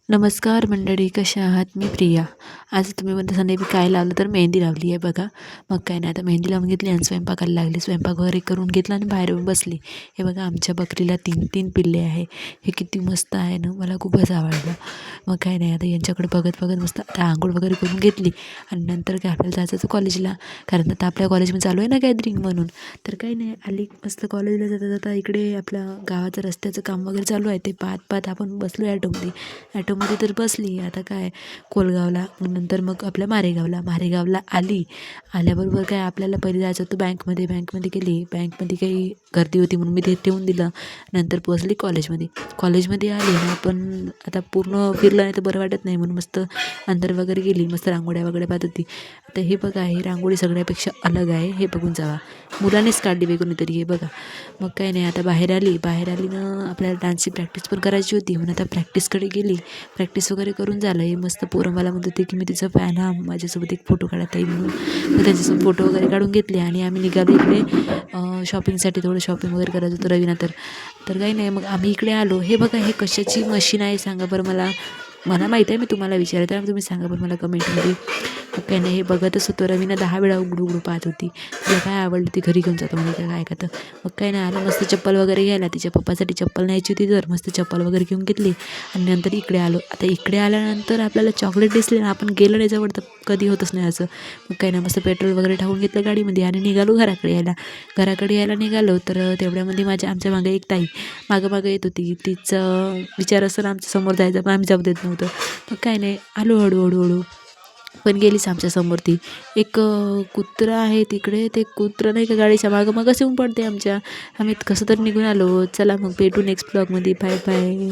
नमस्कार मंडळी, कशा आहात? मी प्रिया. आज तुम्ही म्हणता संडे मी काय लावलं, तर मेहंदी लावली आहे बघा. मग काय नाही, आता मेहंदी लावून घेतली आणि स्वयंपाकाला लागली. स्वयंपाक वगैरे करून घेतला आणि बाहेर येऊन बसली. हे बघा, आमच्या बकरीला 3-3 पिल्ले आहे. हे किती मस्त आहे ना, मला खूपच आवडलं. मग काय नाही, आता यांच्याकडे बघत बघत मस्त आता आंघोळ वगैरे करून घेतली आणि नंतर काय आपल्याला जायचं होतं कॉलेजला. कारण आता आपल्या कॉलेजमध्ये चालू आहे ना गॅदरिंग म्हणून. तर काही नाही, आली मस्त कॉलेजला जाता जाता इकडे आपल्या गावाचं रस्त्याचं काम वगैरे चालू आहे. ते पाहत पाहत आपण बसलो ॲटोमध्ये तर बसली. आता काय कोलगावला, नंतर मग आपल्या मारेगावला आल्याबरोबर काय आपल्याला पहिले जायचं होतं बँकमध्ये गेली. बँकमध्ये काही गर्दी होती म्हणून मी ते ठेवून दिलं. नंतर पोहोचली कॉलेजमध्ये आली ना, पण आता पूर्ण फिरलं नाही तर बरं वाटत नाही म्हणून मस्त अंदर वगैरे गेली. मस्त रांगोळ्या वगैरे पाहत होती. आता हे बघा, ही रांगोळी सगळ्यापेक्षा अलग आहे, हे बघून जावा. मुलानेच काढली बाई कोणीतरी, हे बघा. मग काही नाही, आता बाहेर आली ना, आपल्याला डान्सची प्रॅक्टिस पण करायची होती म्हणून आता प्रॅक्टिसकडे गेली. प्रॅक्टिस वगैरे करून झालं. हे मस्त पोरं मला म्हणत होते की मी तिचं फॅन, हा माझ्यासोबत एक फोटो काढत आहे म्हणून. मग त्याच्यासोबत फोटो वगैरे काढून घेतले आणि आम्ही निघालो इकडे शॉपिंगसाठी. थोडं शॉपिंग वगैरे करायचं होतं रवीना तर काही नाही, मग आम्ही इकडे आलो. हे बघा, हे कशाची मशीन आहे सांगा बरं मला माहीत आहे, मी तुम्हाला विचारते आहे, तुम्ही सांगा बरं मला कमेंटमध्ये. मग काही नाही, हे बघतच होतं. रवीना 10 वेळा उघडू पाहत होती. तिला काय आवडलं ती घरी घेऊन जातो म्हणजे काय का. तर मग काही नाही, आलं मस्त चप्पल वगैरे घ्यायला. तिच्या पप्पासाठी चप्पल न्यायची होती तर मस्त चप्पल वगैरे घेऊन घेतली आणि नंतर इकडे आलो. आता इकडे आल्यानंतर आपल्याला चॉकलेट दिसले ना, आपण गेलो नाही जवळ तर कधी होतच नाही असं. मग काही नाही, मस्त पेट्रोल वगैरे टाकून घेतलं गाडीमध्ये आणि निघालो घराकडे यायला निघालो. तर तेवढ्यामध्ये आमच्या मागे एक ताई मागं येत होती. तिचं विचार असताना आमच्या समोर जायचं, पण आम्ही जाऊ देत नव्हतं. मग काही नाही, आलो हळूहळू पण गेलीच आमच्या समोर ती. एक कुत्रा आहे तिकडे, ते कुत्रं नाही का गाडीच्या मागं येऊन पडते आमच्या. आम्ही कसं तरी निघून आलो. चला मग भेटू नेक्स्ट ब्लॉगमध्ये. Bye bye.